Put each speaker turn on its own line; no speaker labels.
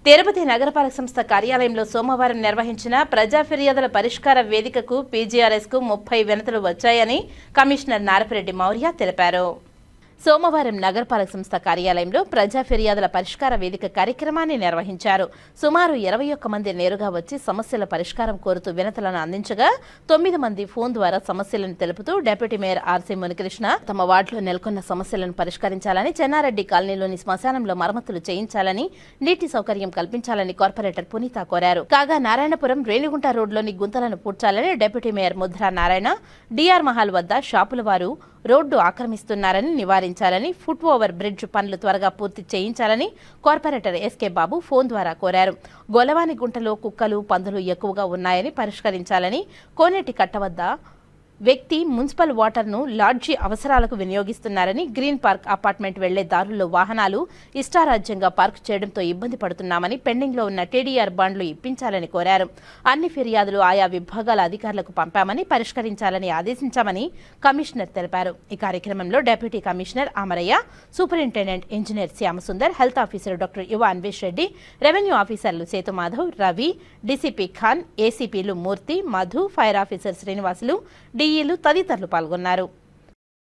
తిరుపతి నగరపాలక సంస్థ కార్యాలయంలో సోమవారం నిర్వహించిన ప్రజా ఫిర్యాదుల పరిష్కార వేదికకు పీజీఆర్ఎస్కు 30 వినతులు వచ్చాయని కమిషనర్ నారపరెడ్డి మౌర్య తెలిపారు. సోమవారం నగరపాలక సంస్థ కార్యాలయంలో ప్రజా ఫిర్యాదుల పరిష్కార వేదిక కార్యక్రమాన్ని నిర్వహించారు. సుమారు 21 మంది నేరుగా వచ్చి సమస్యల పరిష్కారం కోరుతూ వినతులను అందించగా 9 మంది ఫోన్ ద్వారా సమస్యలను తెలుపుతూ డిప్యూటీ మేయర్ ఆర్సీ మునికృష్ణ తమ వార్డులో నెలకొన్న సమస్యలను పరిష్కరించాలని, చెన్నారెడ్డి కాలనీలోని శ్మశానంలో మరమ్మతులు చేయించాలని, నీటి సౌకర్యం కల్పించాలని కార్పొరేటర్ పునీత కోరారు. కాగా నారాయణపురం రేణిగుంట రోడ్లోని గుంతలను పూడ్చాలని deputy mayor Mudra Narayana, DR Mahal వద్ద షాపుల వారు రోడ్డు ఆక్రమిస్తున్నారని నివారించాలని, ఫుట్ ఓవర్ బ్రిడ్జ్ పనులు త్వరగా పూర్తి చేయించాలని కార్పొరేటర్ ఎస్కే బాబు ఫోన్ ద్వారా కోరారు. గొలవాని గుంటలో కుక్కలు, పందులు ఎక్కువగా ఉన్నాయని పరిష్కరించాలని, కోనేటి కట్ట వద్ద వ్యక్తి మున్సిపల్ వాటర్ను లాడ్జీ అవసరాలకు వినియోగిస్తున్నారని, గ్రీన్ పార్క్ అపార్ట్మెంట్ వెళ్లే దారుల్లో వాహనాలు ఇష్టారాజ్యంగా పార్క్ చేయడంతో ఇబ్బంది పడుతున్నామని, పెండింగ్లో ఉన్న టీడీఆర్ బాండ్లు ఇప్పించాలని కోరారు. అన్ని ఫిర్యాదులు ఆయా విభాగాల అధికారులకు పంపామని, పరిష్కరించాలని ఆదేశించామని కమిషనర్ తెలిపారు. ఈ కార్యక్రమంలో deputy commissioner Amarayya, superintendent engineer Shyamsundar, health officer doctor యువ అన్వేష్ రెడ్డి, రెవెన్యూ ఆఫీసర్లు సేతుమాధవ్, రవి, డీసీపీ ఖాన్, ఏసీపీలు మూర్తి, మధు, ఫైర్ ఆఫీసర్ శ్రీనివాసులు, డీఈలు తదితరులు పాల్గొన్నారు.